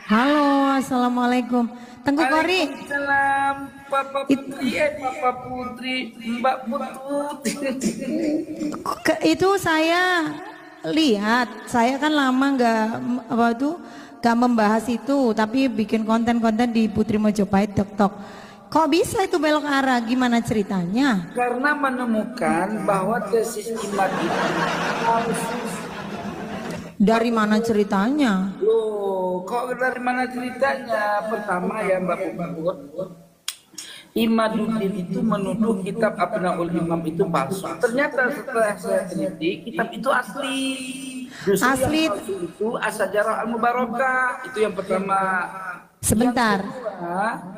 Halo, assalamualaikum. Tengku Kori. Waalaikumsalam, Papa Putri, Papa Putri, Mbak Putut. Itu saya lihat, saya kan lama nggak membahas itu, tapi bikin konten-konten di Putri Mojopahit TikTok. Kok bisa itu belok arah? Gimana ceritanya? Karena menemukan bahwa tesis iman itu harus. Dari mana ceritanya? Loh, kok dari mana ceritanya? Pertama ya Mbak Puput, Imaduddin itu menuduh kitab Abnaul Imam itu palsu. Ternyata setelah saya teliti, kitab itu asli. Justru Asli. yang palsu itu As-Sajarah Al-Mubarakah, itu yang pertama. Sebentar.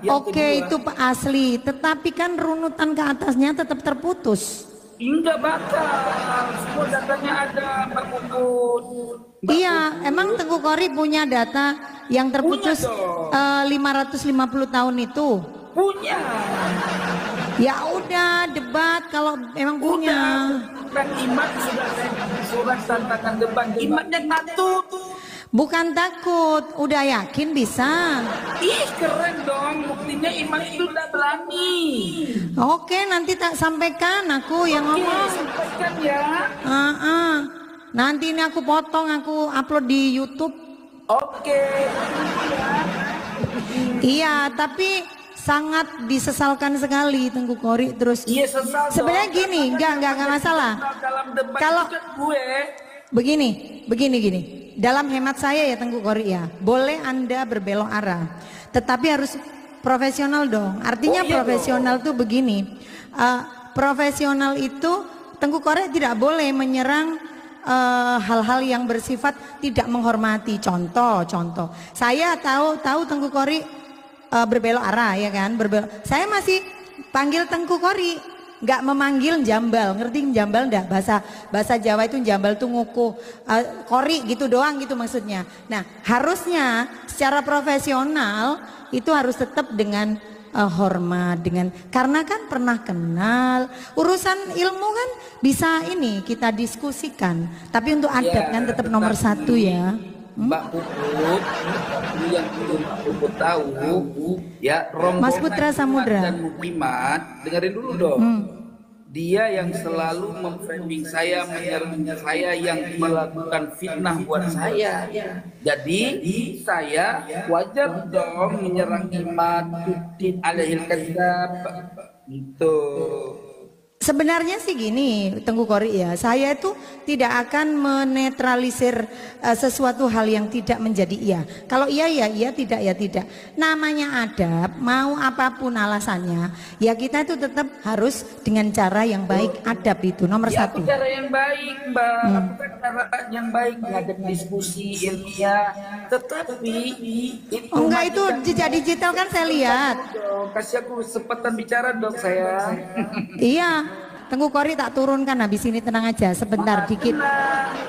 Yang Oke, kedua, itu asli, tetapi kan runutan ke atasnya tetap terputus. enggak bakal, semua datanya ada Mbak Puput. Iya, emang Tengku Kori punya data yang terputus Punya 550 tahun itu? Punya. Ya udah, debat kalau emang punya. Bukan Imat sudah saya surat tantangan debat. Imatnya takut. Bukan takut, udah yakin bisa. Ih keren dong, buktinya Imat itu udah berani. Oke, nanti tak sampaikan aku yang Oke, ngomong. sampaikan ya. Nanti ini aku potong, aku upload di YouTube. Oke. Iya, tapi sangat disesalkan sekali Tengku Kori terus. Iya sesal. Sebenarnya gini, enggak masalah. Dalam debat Kalau itu kan gue. begini. Dalam hemat saya ya Tengku Kori ya, boleh Anda berbelok arah, tetapi harus profesional dong. Artinya profesional tuh begini, profesional itu Tengku Kori tidak boleh menyerang hal-hal yang bersifat tidak menghormati. Contoh, saya tahu Tengku Kori berbelok arah ya kan, saya masih panggil Tengku Kori. Nggak memanggil jambal, ngerti jambal enggak? Bahasa Jawa itu jambal tuh nguku, Kori gitu doang gitu maksudnya. Nah harusnya secara profesional itu harus tetap dengan hormat, karena kan pernah kenal. Urusan ilmu kan bisa ini kita diskusikan, tapi untuk adab kan tetap nomor satu ya. Mbak Puput, yang belum Mbak Puput tahu, ya rombongan Mas Putra Samudra dan Mukimat, dengerin dulu dong. Dia yang selalu memframing saya, menyerang saya, yang melakukan fitnah buat saya. Jadi saya wajar dong menyerang Imat Tudin alaihil kadzab. Gitu. Sebenarnya sih gini Tengku Kori ya, saya itu tidak akan menetralisir sesuatu hal yang tidak menjadi iya. Kalau iya ya iya, tidak ya tidak. Namanya adab, mau apapun alasannya, ya kita itu tetap harus dengan cara yang baik. Adab itu nomor satu. Cara yang baik Mbak, cara yang baik menghadap diskusi ilmiah. Tetapi enggak, itu jejak digital kan saya lihat. Kasih aku kesempatan bicara dong saya. Iya, Tengku Kori tak turunkan habis ini, tenang aja sebentar dikit.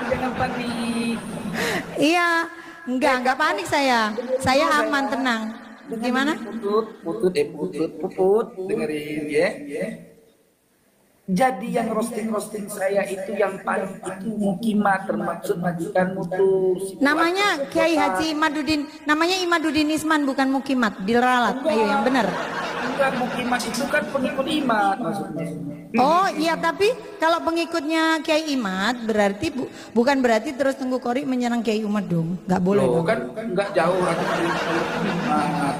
Jangan panik. Iya, enggak panik saya aman, tenang. Gimana? Puput, dengerin ya. Jadi yang roasting saya itu yang paling itu Mukimat, termasuk majikan mutu. Namanya Kiai Haji Imaduddin, namanya Imaduddin Isman bukan Mukimat, diralat. Ayo yang benar. Bukan Mukimat, itu kan pengikut Imat maksudnya. Oh iya, tapi kalau pengikutnya Kiai Imat berarti bukan berarti terus Tengku Kori menyerang Kiai Imat dong. Nggak boleh dong. Kan nggak jauh lagi dari Imat.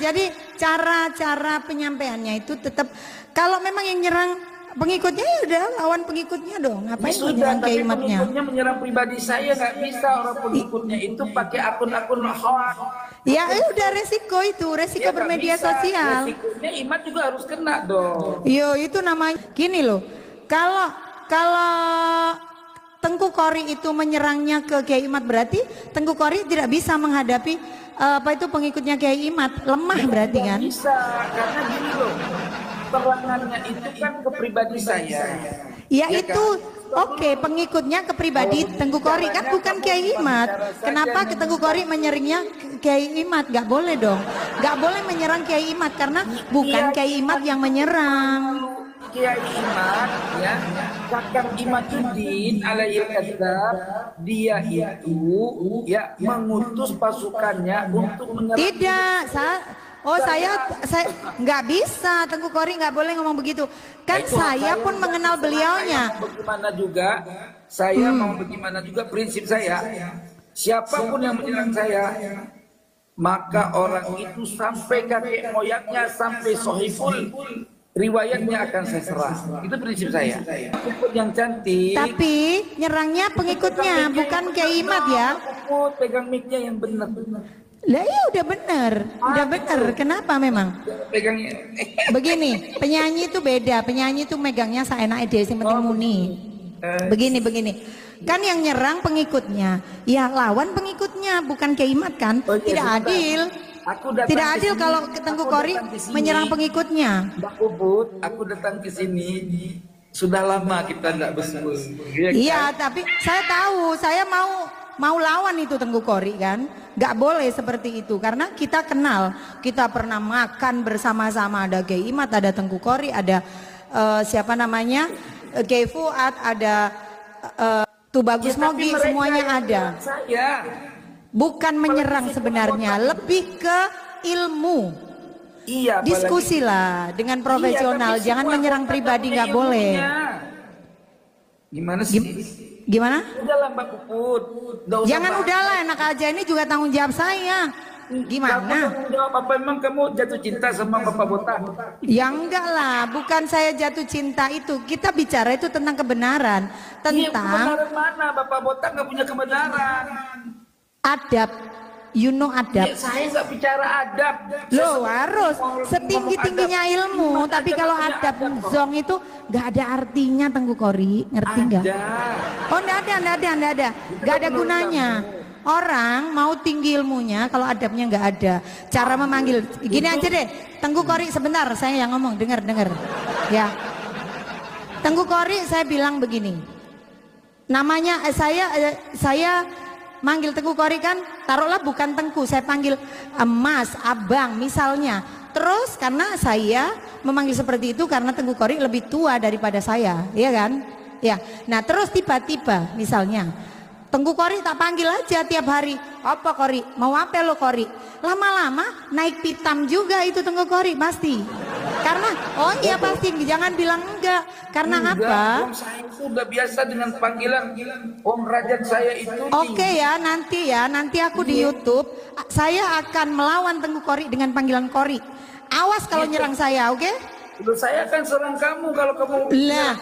Jadi cara penyampaiannya itu tetap, kalau memang yang nyerang pengikutnya ya udah lawan pengikutnya dong. Ngapain menyerang Kiai Imatnya? Pengikutnya menyerang pribadi saya nggak bisa, orang pengikutnya itu pakai akun-akun hoax. Ya udah, resiko bermedia sosial. Resikonya Imat juga harus kena dong. Yo itu namanya gini loh. Kalau Tengku Kori itu menyerangnya ke Kiai Imat, berarti Tengku Kori tidak bisa menghadapi pengikutnya Kiai Imat, lemah berarti kan? Bisa, karena gini loh, perangannya itu kan ke pribadi saya. Ya itu oke, pengikutnya ke pribadi Tengku Kori kan bukan Kiai Imat. Kenapa ke Tengku Kori menyerangnya Kiai Imat? Gak boleh dong, gak boleh menyerang Kiai Imat karena bukan Kiai Imat yang menyerang. Kiai Imat ya Kakang Imaduddin alaihi kadzab, dia itu ya mengutus pasukannya untuk menyerang. Tidak, saya nggak bisa, Tengku Kori nggak boleh ngomong begitu. Kan saya pun mengenal beliaunya. Bagaimana juga, saya mau bagaimana juga prinsip saya. Siapapun yang menyerang saya, maka orang itu sampai kakek moyangnya, sampai sohiful riwayatnya akan saya serang. Itu prinsip saya. Puput yang cantik. Tapi nyerangnya pengikutnya, bukan Kiai Imad ya. Puput pegang mic-nya yang benar. Lah iya udah bener. Kenapa memang? Pegangnya. Begini, penyanyi itu beda. Penyanyi itu megangnya seenaknya dia, yang penting muni. Begini. Kan yang nyerang pengikutnya, ya lawan pengikutnya, bukan Kiai Imad kan? Tidak adil. Tidak adil kalau Tengku Kori menyerang pengikutnya. Mbak Puput, aku datang ke sini sudah lama kita tidak bersama. Iya, tapi saya tahu, saya mau lawan itu Tengku Kori kan. Gak boleh seperti itu karena kita kenal, kita pernah makan bersama-sama, ada Kiai Imad, ada Tengku Kori, ada siapa namanya, Kiai Fuad, ada Tubagus Mogi, semuanya ada. Bukan menyerang sebenarnya, lebih ke ilmu. Iya. Diskusilah dengan profesional, jangan menyerang pribadi, nggak boleh. Gimana sih? Gimana? Udahlah Mbak Puput. Jangan udahlah, enak aja, ini juga tanggung jawab saya. Gimana? Kamu tanggung jawab apa, emang kamu jatuh cinta sama Bapak Botak? Ya enggak lah, bukan saya jatuh cinta itu. Kita bicara itu tentang kebenaran, tentang kebenaran mana? Bapak Botak nggak punya kebenaran. Adab, you know adab. Ya, saya nggak bicara adab. Lo harus setinggi-tingginya ilmu, tapi kalau adab zong itu nggak ada artinya Tengku Kori, ngerti nggak? Oh nggak ada, nggak ada gunanya. Orang mau tinggi ilmunya kalau adabnya nggak ada. Cara memanggil, gini aja deh, Tengku Kori sebentar, saya yang ngomong, dengar, ya. Tengku Kori saya bilang begini, namanya saya manggil Tengku Kori kan, taruhlah bukan Tengku, saya panggil Mas, Abang misalnya. Terus karena saya memanggil seperti itu karena Tengku Kori lebih tua daripada saya, ya kan? Ya. Nah terus tiba-tiba misalnya Tengku Kori tak panggil aja tiap hari. Apa Kori? Mau apa lo Kori? Lama-lama naik pitam juga itu Tengku Kori pasti. Karena oh iya pasti, jangan bilang enggak. Karena apa? Saya sudah biasa dengan panggilan Om Rajat saya itu. Oke ya, nanti aku di YouTube saya akan melawan Tengku Kori dengan panggilan Kori. Awas kalau nyerang saya, oke? Loh, saya akan serang kamu kalau kamu lah.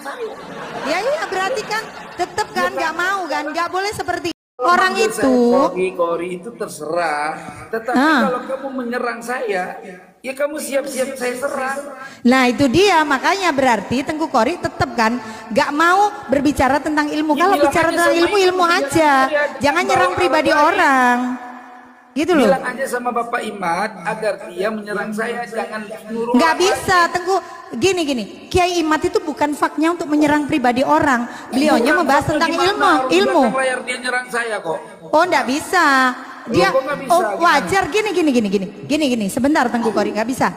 Ya iya berarti kan tetap kan nggak mau kan, nggak boleh seperti orang itu. Kori itu terserah. Tetapi kalau kamu menyerang saya, ya kamu siap-siap saya serang. Nah itu dia, makanya berarti Tengku Kori tetap kan nggak mau berbicara tentang ilmu. Kalau bicara tentang ilmu aja, jangan nyerang pribadi orang. Gitu loh. Bilang aja sama Bapak Imad agar dia menyerang saya, jangan nyuruh. Nggak bisa, Tengku. Gini. Kiai Imad itu bukan faknya untuk menyerang pribadi orang. Beliaunya membahas tentang ilmu. Layar dia nyerang saya kok. Oh, nggak bisa. Dia wajar gini. Sebentar Tengku Kori, nggak bisa.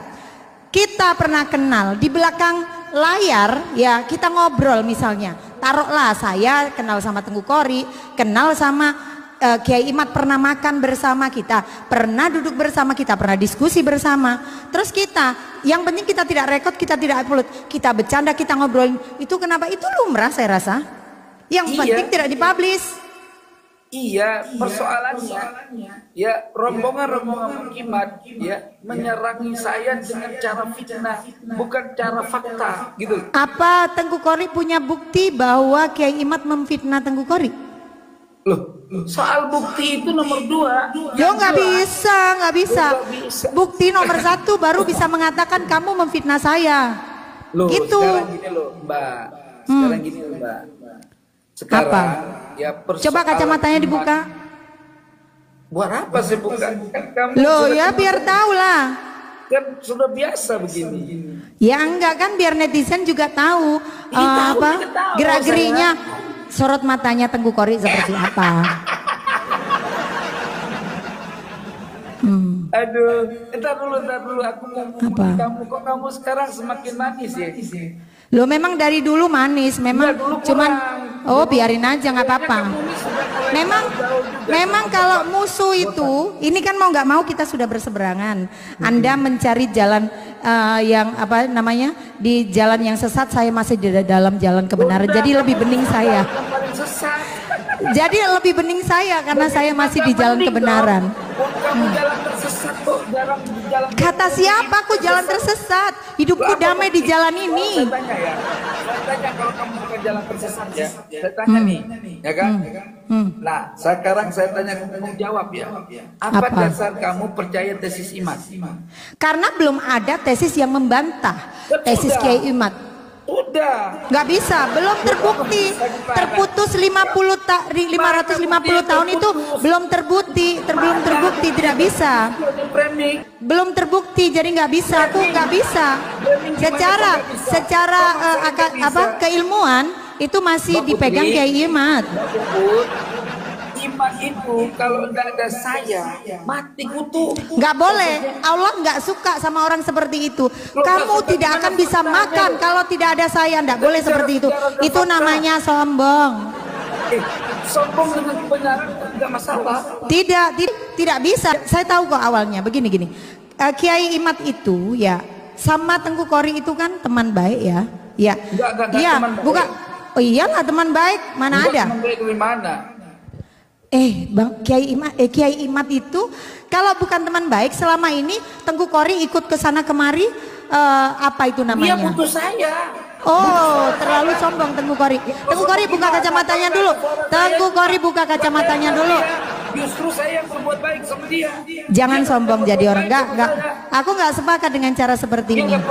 Kita pernah kenal di belakang layar, ya kita ngobrol misalnya. Taruhlah saya kenal sama Tengku Kori, kenal sama Kiai Imad, pernah makan bersama kita, pernah duduk bersama kita, pernah diskusi bersama. Terus kita, yang penting kita tidak rekod, kita tidak upload, kita bercanda, kita ngobrolin. Itu kenapa? Itu lumrah saya rasa. Yang penting tidak dipublish. Iya, persoalannya ya rombongan Imad ya menyerangi saya dengan cara fitnah, bukan cara fakta, gitu. Apa Tengku Kori punya bukti bahwa Kiai Imad memfitnah Tengku Kori? Loh, soal bukti itu nomor 2. Yo nggak bisa. Bukti nomor 1 baru bisa mengatakan kamu memfitnah saya. Loh, gitu. Sekarang gini loh, Mbak. Sekarang apa? Ya coba kacamatanya dibuka. Buat apa sih buka? Kan kamu loh ya biar tahu lah. Kan sudah biasa begini. Ya enggak kan, biar netizen juga tahu gerak-geriknya. Sorot matanya Tengku Kori seperti apa? Aduh, entar dulu aku mau kamu kok kamu sekarang semakin manis ya? Lo memang dari dulu manis, memang cuman oh biarin aja nggak apa-apa. Memang kalau musuh itu, ini kan mau nggak mau kita sudah berseberangan. Anda mencari jalan yang apa namanya di jalan yang sesat, saya masih di dalam jalan kebenaran. Jadi lebih bening saya. Jadi lebih bening saya karena saya masih di jalan kebenaran. Kata siapa aku jalan tersesat? Hidupku damai di jalan ini. Saya tanya kalau kamu bukan jalan tersesat ya. Saya tanya nih, ya kan? Nah, sekarang saya tanya kamu jawab ya. Apa dasar kamu percaya tesis Imad? Karena belum ada tesis yang membantah tesis Kiai Imad. Udah. Nggak bisa, belum terbukti. Terputus 550 tahun itu belum terbukti, tidak bisa. Belum terbukti, jadi nggak bisa. Aku nggak bisa. Secara keilmuan itu masih dipegang Kiai Imad. Iman itu kalau nggak ada saya mati kutu. Nggak boleh, Allah nggak suka sama orang seperti itu. Kamu tidak akan bisa makan kalau tidak ada saya. Nggak boleh seperti itu. Itu namanya sombong. Sombong dengan kebenaran nggak masalah. Tidak bisa. Saya tahu kok awalnya. Begini. Kiai Imad itu ya sama Tengku Kori itu kan teman baik ya. Ya. Iya. Bukan. Oh iyalah teman baik. Mana ada? Teman baik dari mana? Bang Kiai Imad itu kalau bukan teman baik selama ini Tengku Kori ikut ke sana kemari apa itu namanya? Dia butuh saya. Oh, terlalu sombong Tengku Kori. Tengku Kori buka kacamatanya dulu. Tengku Kori buka kacamatanya dulu. Justru saya yang berbuat baik sama dia. Jangan sombong jadi orang. Enggak. Aku nggak sepakat dengan cara seperti ini. Nggak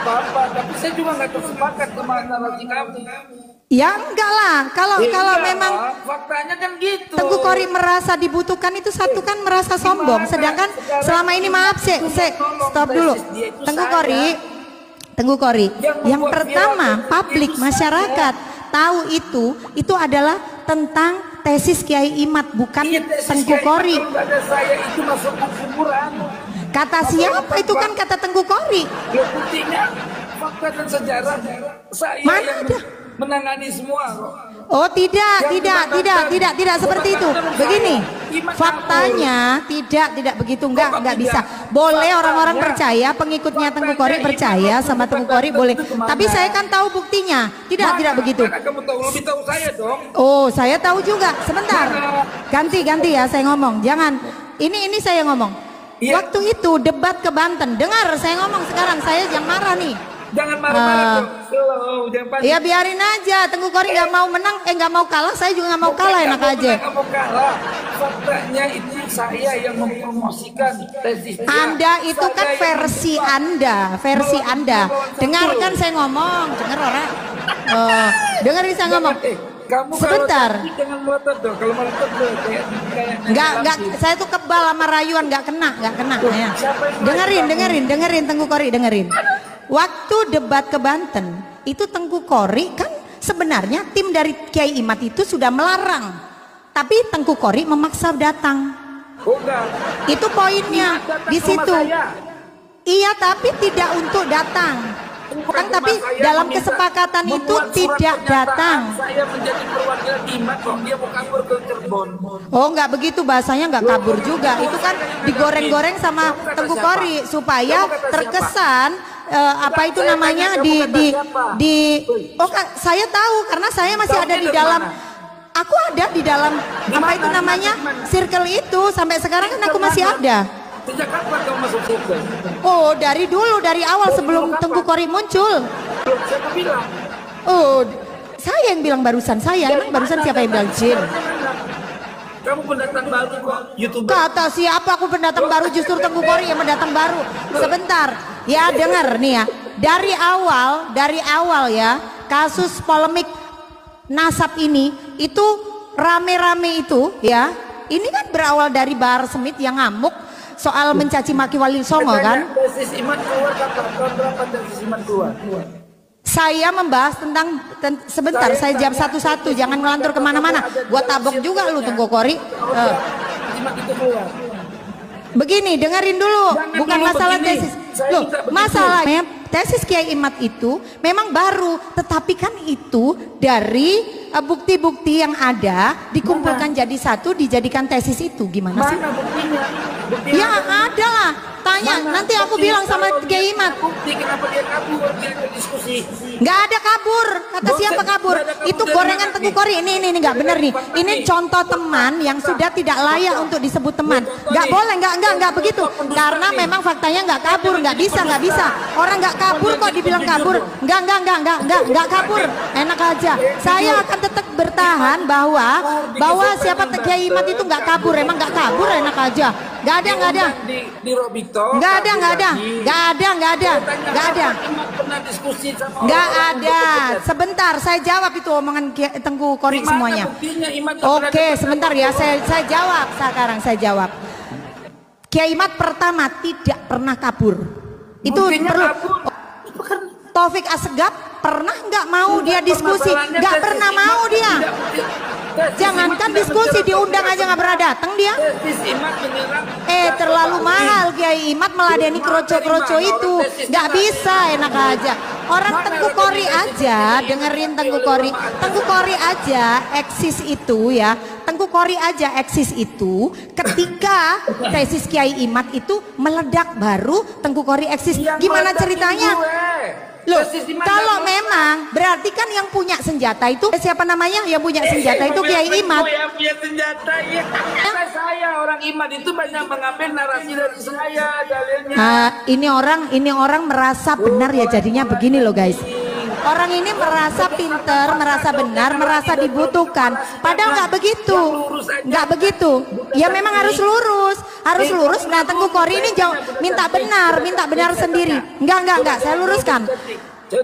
apa-apa, tapi saya juga nggak sepakat sama narasi kamu. Ya enggak lah, kalau memang faktanya kan gitu. Tengku Kori merasa dibutuhkan itu satu kan merasa sombong, sedangkan selama ini maaf stop dulu. Tengku Kori, yang pertama publik masyarakat tahu itu adalah tentang tesis Kiai Imad bukan Tengku Kori. Saya itu masuk kuburan. Kata siapa itu kan kata Tengku Kori. Buktinya fakta dan sejarah saya mana yang ada? Menangani semua. Oh tidak seperti itu. Begini, faktanya tidak begitu, enggak bisa. Boleh orang-orang percaya, pengikutnya Tengku Kori percaya sama Tengku Kori boleh. Tapi saya kan tahu buktinya, tidak begitu. Kamu tahu lebih tahu saya dong. Oh, saya tahu juga. Sebentar, ganti ya saya ngomong. Jangan, ini saya ngomong. Waktu itu debat ke Banten, dengar saya ngomong sekarang, saya jangan marah nih. Jangan marah-marah jangan ya biarin aja. Tengku Kori nggak mau menang, nggak mau kalah, saya juga nggak mau kalah, enak aja. Nggak mau kalah. Faktanya itu saya yang mempromosikan tesis. Anda itu kan versi Anda. Dengarkan saya ngomong, dengar orang. Dengerin saya ngomong. Kamu sebentar. Jangan melotot dong. Kalau melotot kayak enggak. Saya tuh kebal sama rayuan, nggak kena. Ya. Dengerin Tengku Kori, dengerin. Waktu debat ke Banten, itu Tengku Kori kan sebenarnya tim dari Kiai Imad itu sudah melarang. Tapi Tengku Kori memaksa datang. Itu poinnya di situ. Iya, tapi tidak untuk datang. Tapi dalam kesepakatan itu tidak datang. Saya menjadi perwakilan Imad kok dia mau kabur ke Cirebon. Oh, nggak begitu bahasanya, nggak kabur juga. Itu kan digoreng-goreng sama Tengku Kori supaya terkesan apa itu namanya saya tahu karena saya masih ada di dalam. Aku ada di dalam apa itu namanya circle itu sampai sekarang kan aku masih ada. Sejak kapan kamu masuk circle? Oh, dari dulu, dari awal sebelum Tengku Kori muncul. Siapa bilang? Oh, saya yang bilang barusan. Emang barusan siapa yang bilang Jin? Kamu pendatang baru kok, YouTuber. Kata siapa aku pendatang baru, justru Tengku Kori yang pendatang baru. Sebentar, ya dengar nih ya. Dari awal ya, kasus polemik nasab ini itu rame-rame itu ya. Ini kan berawal dari Bahar Smith yang ngamuk soal mencaci maki Wali Songo kan. Tesis Imad keluar tahun berapa tesis Imad keluar? Saya membahas tentang sebentar, saya jam satu-satu, jangan ngelantur kemana-mana. Gua tabok juga lu Tengku Kori. Begini, dengerin dulu, bukan masalah tesis. Loh, masalahnya tesis Kiai Imad itu memang baru, tetapi kan itu dari bukti-bukti yang ada dikumpulkan jadi satu, dijadikan tesis itu. Gimana sih? Mana buktinya? Buktinya Ya ada lah. Tanya, Mana nanti aku bukti bilang sama kalau Kiai dia Imad. Bukti kenapa dia kabur? Dia ada diskusi. Nggak ada kabur. Kata siapa kabur? Itu gorengan Tengku Kori. Ini nggak bener nih. Ini contoh teman yang sudah tidak layak untuk disebut teman. Nggak boleh, nggak begitu. Karena memang faktanya nggak kabur, nggak bisa. Orang nggak kabur kok dibilang kabur. Nggak kabur. Enak aja. Saya akan tetap bertahan bahwa siapa Kiai Imad itu nggak kabur. Emang nggak kabur, enak aja. Nggak ada. Di Robito. Nggak ada. Nggak ada. Sebentar, saya jawab itu omongan Tengku Kori semuanya. Oke, sebentar ya, saya jawab sekarang. Saya jawab. Kiai Imad pertama tidak pernah kabur. Itu perlu. Taufik Assegaf pernah nggak mau dia diskusi? Nggak pernah mau dia. Jangankan diskusi, diundang aja nggak pernah datang dia. Terlalu mahal Kiai Imad meladeni kroco-kroco itu. Nggak bisa, enak aja. Orang Tengku Kori aja, dengerin Tengku Kori. Tengku Kori aja eksis itu ya. Tengku Kori aja eksis itu ketika tesis Kiai Imad itu meledak, baru Tengku Kori eksis. Gimana ceritanya? Loh, kalau memang berarti kan yang punya senjata itu siapa namanya? Yang punya senjata itu Kiai Imad. Yang punya senjata ya. Saya orang Imad itu banyak mengambil narasi dari saya dalilnya. Ini orang merasa benar ya, jadinya begini loh guys. Orang ini merasa pinter, merasa benar, merasa dibutuhkan. Padahal nggak begitu. Ya memang harus lurus. Nah Tengku Kori ini minta benar sendiri. Enggak, saya luruskan.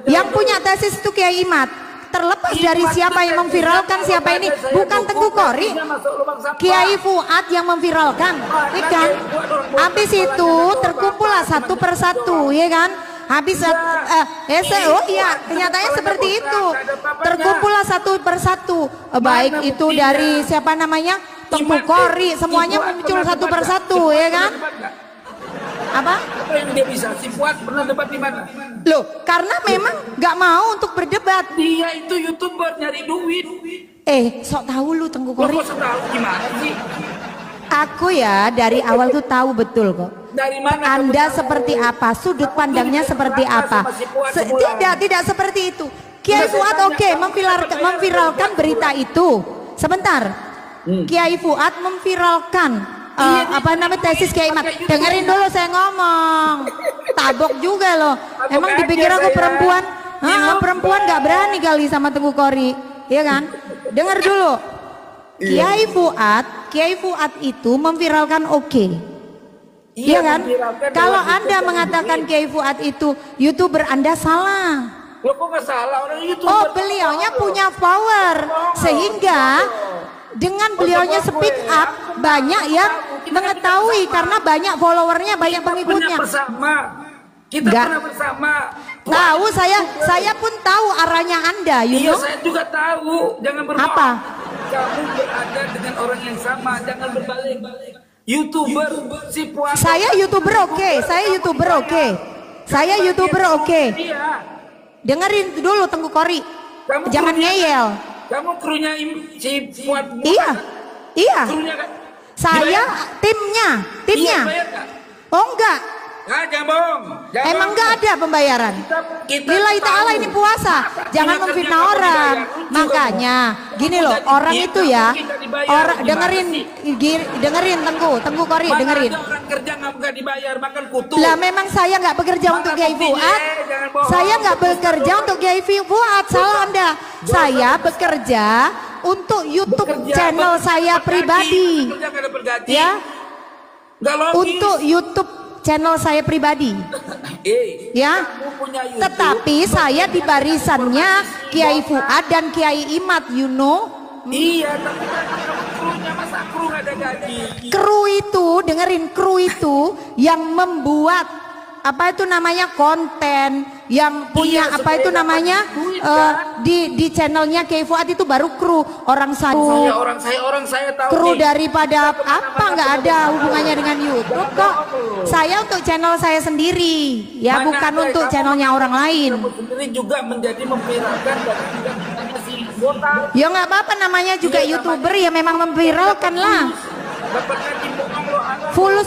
Yang punya tesis itu Kiai Imad. Terlepas dari siapa yang memviralkan, siapa ini, bukan Tengku Kori. Kiai Fuad yang memviralkan, ya kan? Habis itu terkumpullah satu persatu, ya kan? Kenyataannya seperti itu. Terkumpullah satu persatu, baik itu dari siapa namanya, Tengku Kori, semuanya muncul satu persatu, ya kan? Apa yang dia bisa? Si Fuad pernah debat di mana? Loh, karena memang nggak mau untuk berdebat. Dia itu YouTuber nyari duit. Sok tahu lu Tengku Kori. Kok tahu gimana sih? Aku ya dari awal tuh tahu betul kok. Dari mana Anda seperti apa, sudut pandangnya seperti apa. Tidak seperti itu. Kiai Fuad memviralkan berita itu. Sebentar. Kiai Fuad memviralkan tesis Kiai Imad. Dengerin dulu saya ngomong. Tabok juga loh. Emang dipikir aku perempuan? Perempuan nggak berani kali sama Tengku Kori, ya kan? Dengar dulu. Kiai Fuad itu memviralkan iya kan? Kalau Anda mengatakan Kiai Fuad itu YouTuber, Anda salah. Loh, kok nggak salah, orang YouTuber. Beliaunya punya power sehingga dengan beliaunya speak up, banyak yang mengetahui karena banyak followernya, banyak pengikutnya. Kita pernah bersama. Tahu saya pun tahu arahnya Anda, Iya, saya juga tahu. Jangan berbohong. Apa? Kamu berada dengan orang yang sama, jangan berbalik. YouTuber si Puan. Saya YouTuber oke. Dengerin dulu Tengku Kori. Jangan ngeyel. Kamu krunya si Puan. Iya. Krunya kan? Saya timnya. Iya, bayar gak? Oh enggak. Jangan bohong. Emang nggak ada pembayaran? Lillahi ta'ala ini puasa. Jangan memfitnah orang. Makanya gini loh, orang itu ya, dengerin Tengku Kori, dengerin. Orang kerja nggak dibayar, makan kutu. Lah memang saya nggak bekerja untuk Kiai Fuad. Saya nggak bekerja untuk Kiai Fuad, salah Anda. Saya bekerja untuk YouTube channel saya pribadi. Ya. Untuk YouTube channel saya pribadi, ya. Tetapi saya di barisannya Kiai Fuad dan Kiai Imad, you know. Iya, tapi krunya masa kru nggak ada gaji. Kru itu, dengerin, kru itu yang membuat apa itu namanya konten, yang punya apa itu namanya di channelnya Kiai Fuad itu baru kru orang saya tahu kru nih. daripada apa nggak ada hubungannya dengan YouTube kok. Saya untuk channel saya sendiri ya, Mana bukan ada untuk kamu- channelnya orang lain. Kamu sendiri juga menjadi memviralkan dan si botak. Ya nggak apa-apa, namanya juga Iya, YouTuber ya, memang memviralkan lah. Dapatnya timbungan lo anak. Follow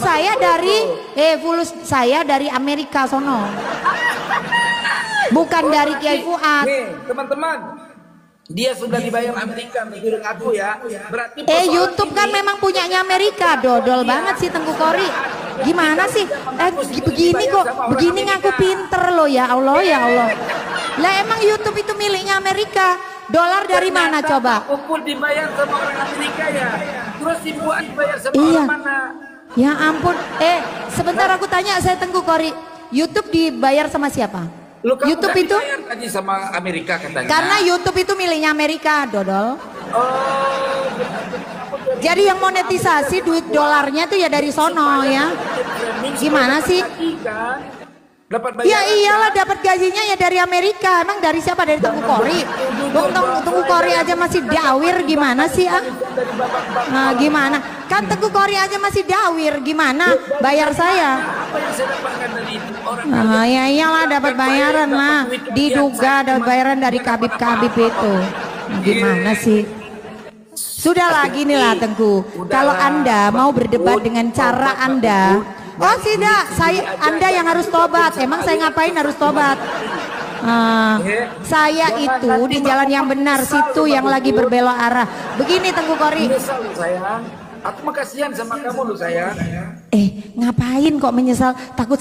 saya dari Amerika sono. Bukan dari Kiai Fuad. Nih, teman-teman. Dia sudah dibayar Amerika menurut aku ya. Berarti YouTube kan memang punyanya Amerika. Dodol banget sih Tengku Kori. Gimana sih? Begini kok, begini ngaku pinter loh, ya Allah ya Allah. Lah emang YouTube itu miliknya Amerika. Dolar dari mana coba? Puput dibayar sama orang Amerika ya. Terus si Fuad dibayar sama Iya. orang mana? Ya ampun. Sebentar aku tanya saya Tengku Kori. YouTube dibayar sama siapa? Lu kamu YouTube nggak itu dibayar tadi sama Amerika katanya. karena YouTube itu miliknya Amerika, Dodol. Oh, Jadi yang monetisasi duit dolarnya tuh ya dari sono ya. Gimana sih? Dapat Ya bayaran. iyalah, dapat gajinya ya dari Amerika. Emang dari siapa? Dari Tengku Kori. Tengku Kori aja masih dawir, gimana sih ah? Nah, gimana? Kan Tengku Kori aja masih dawir, gimana? Bayar saya. Apa yang saya dapatkan dari itu? Orang Nah, ya iyalah dapat bayaran lah. Diduga dapat bayaran dari kabib-kabib itu. Nah, gimana sih? Sudahlah gini lah Tengku. Kalau Anda mau berdebat dengan cara Anda, oh tidak, Anda yang harus tobat. Emang saya ngapain harus tobat? Saya itu di jalan yang benar, situ yang lagi berbelok arah. Begini Tengku Kori. menyesal lu sayang. Aku mah kasihan sama kamu lu sayang. Ngapain kok menyesal? Takut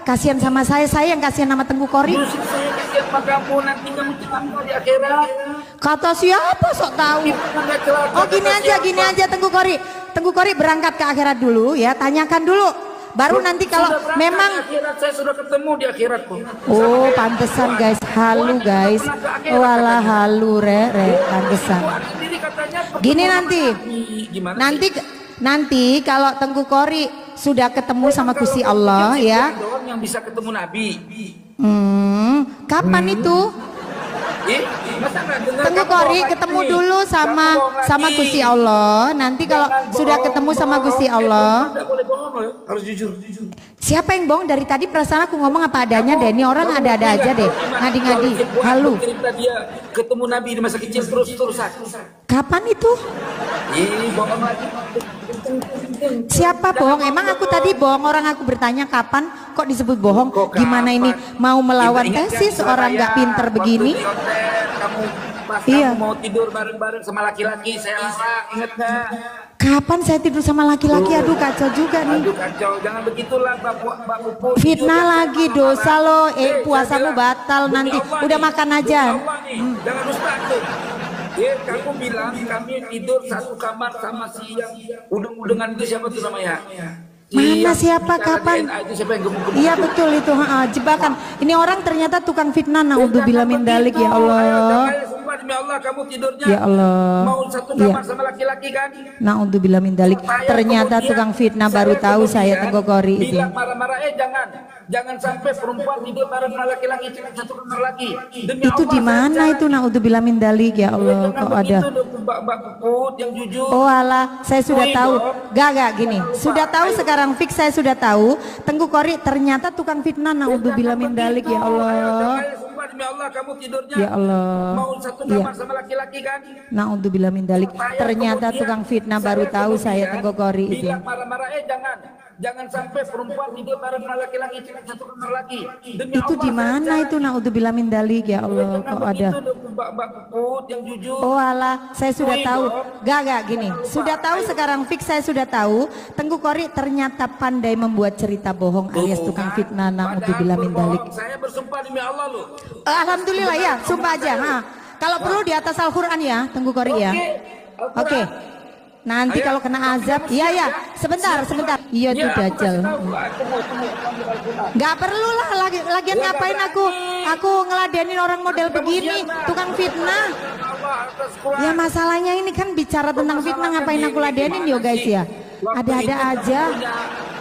kasihan sama saya yang kasihan sama Tengku Kori. Justru saya kasihan sama kamu, nanti kamu celaka di akhirat. Kata siapa sok tahu? Nggak celaka, Oh kata siapa? gini aja Tengku Kori. Tengku Kori berangkat ke akhirat dulu ya, tanyakan dulu. Baru nanti kalau Sudah berangkat memang di akhirat, saya sudah ketemu di akhirat kok. oh pantesan guys, halu guys. Walah halu pantesan. Fuad sendiri katanya Gini nanti. gimana Nanti kalau Tengku Kori sudah ketemu sama Gusti Allah ya. doang yang bisa ketemu Nabi. Kapan itu? Masa nggak dengar Tengku kamu Kori bohong ketemu lagi? dulu Kamu bohong sama lagi. Gusti Allah. Nanti kalau sudah ketemu sama Gusti Allah. Nggak boleh bohong loh, harus jujur. Siapa yang bohong dari tadi? Perasaan aku ngomong apa adanya deh. Ini orang ada-ada aja deh. Ngadi-ngadi. Halu. Cerita dia ketemu Nabi di masa kecil terus-terusan. Kapan itu? Bohong lagi. Siapa bohong? Emang aku tadi bohong? Orang aku bertanya kapan kok disebut bohong? Gimana ini mau melawan tesis orang nggak pinter begini? Kamu pas Iya. kamu mau tidur bareng-bareng sama laki-laki, saya larang, inget nggak? Kapan saya tidur sama laki-laki? Aduh kacau juga nih. Aduh kacau, jangan begitulah Mbak Puput. Fitnah lagi, dosa lo. Puasamu batal nanti. Udah makan aja. Jangan dusta tuh. Kamu bilang kami tidur satu kamar sama si yang udeng-udengan itu siapa tuh namanya? Mana siapa kapan? Itu siapa yang gemuk-gemuk? Iya betul itu, jebakan. Ini orang ternyata tukang fitnah. Naudzubillah min dalik ya Allah. Sumpah demi Allah kamu tidurnya Ya Allah. mau satu kamar sama laki-laki kan? Naudzubillah min dalik. Ternyata tukang fitnah, baru tahu saya Tengku Kori itu. Bilang marah-marah, jangan sampai perempuan tidur bareng sama laki-laki satu kamar lagi. Demi Itu Allah, di mana itu? Naudzubillah min dalik ya Allah. Kok ada? Mbak Puput yang jujur. Oh alah, saya sudah tahu. Gak gini. Sudah tahu sekarang fix, saya sudah tahu. Tengku Kori ternyata tukang fitnah. Naudzubillah min dalik ya Allah. Sumpah demi Allah kamu tidurnya Ya Allah. mau satu kamar sama laki-laki kan? Naudzubillah min dalik. Ternyata tukang fitnah, baru tahu saya Tengku Kori itu. Bilang marah-marah, jangan sampai perempuan tidur bareng sama laki-laki satu kamar lagi. Demi Itu Allah, di mana itu? Naudzubillah min dalik ya Allah. Kok ada? Mbak Puput yang jujur. Oh alah, saya sudah tahu. Gak gini. Sudah tahu sekarang fix, saya sudah tahu. Tengku Kori ternyata pandai membuat cerita bohong alias tukang fitnah. Naudzubillah min dalik. Saya bersumpah demi Allah loh. Alhamdulillah ya, sumpah aja. Kalau perlu di atas Al-Quran ya, Tengku Kori ya. Oke. Nanti kalau kena azab, iya sebentar. Iya tuh dajjal. Gak perlu lah, lagian ngapain aku ngeladenin orang model begini, tukang fitnah. Ya masalahnya ini kan bicara tentang fitnah, ngapain aku ladenin yo guys ya. Ada-ada aja.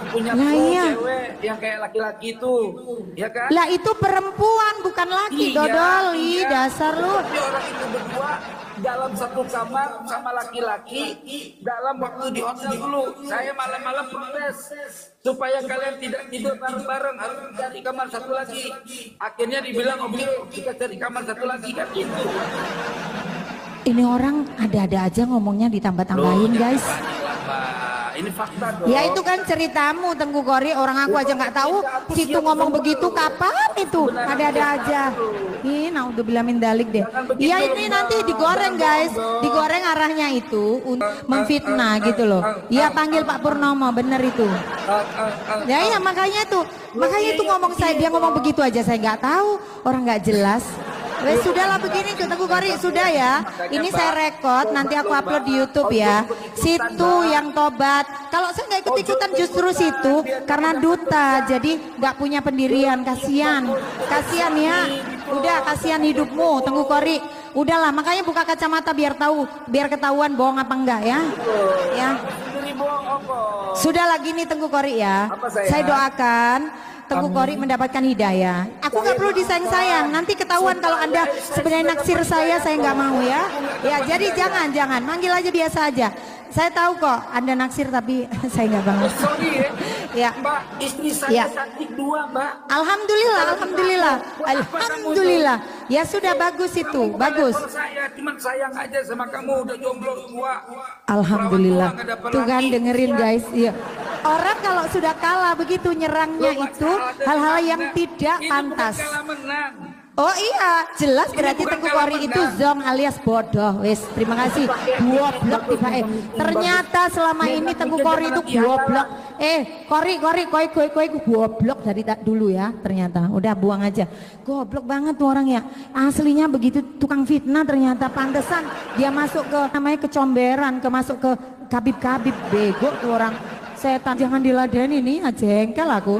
punya Lah iya. cewek yang kayak laki-laki itu, ya kan? Lah itu perempuan bukan laki, Iya, Dodoli, iya. dasar lu. Tapi orang itu berdua dalam satu kamar sama laki-laki dalam waktu di hotel dulu. Saya malam-malam protes supaya kalian tidak tidur bareng-bareng, harus cari kamar satu lagi. Akhirnya dibilang oke, kita cari kamar satu lagi kan gitu. Ini orang ada-ada aja ngomongnya ditambah-tambahin guys. Ini fakta dong. Ya itu kan ceritamu Tengku Kori, orang aku aja nggak tahu situ ngomong begitu kapan itu, ada-ada aja. Ih, naudzubillah min dalik deh. Iya ini nanti digoreng guys, digoreng arahnya itu memfitnah gitu loh. Iya panggil Pak Purnomo, bener itu. Ya iya makanya itu ngomong dia ngomong begitu aja saya nggak tahu, orang nggak jelas. Wes sudahlah begini Tengku Kori, sudah ya. Ini saya rekod, nanti aku upload di YouTube ya. Situ yang tobat. Kalau saya nggak ikut-ikutan justru situ karena duta, jadi nggak punya pendirian. Kasihan ya. Udah kasihan hidupmu Tengku Kori. Udahlah, makanya buka kacamata biar tahu, biar ketahuan bohong apa enggak ya. Ya. Sudah lagi nih Tengku Kori ya. Saya doakan Tengku Kori mendapatkan hidayah. Aku nggak perlu disayang-sayang. Nanti ketahuan kalau Anda sebenarnya naksir saya nggak mau ya. Ya jadi jangan, manggil aja biasa aja. Saya tahu kok Anda naksir tapi saya nggak banget. Sorry ya. Mbak, istri saya cantik dua, Mbak. Alhamdulillah. Ya sudah bagus itu, bagus. Saya cuma sayang aja sama kamu, udah jomblo tua. Alhamdulillah. Tuh kan dengerin guys. Iya. Orang kalau sudah kalah begitu nyerangnya itu hal-hal yang tidak pantas. Oh iya, jelas berarti Tengku Kori itu zong alias bodoh. Wes, terima kasih. Goblok tiba ternyata selama ini Tengku Kori itu goblok. Koi goblok dari dulu ya. Ternyata udah buang aja. Goblok banget tuh orang ya. Aslinya begitu tukang fitnah ternyata, pantesan dia masuk ke namanya kecomberan, masuk ke kabib-kabib, bego tuh orang. Setan jangan diladeni nih, jengkel aku.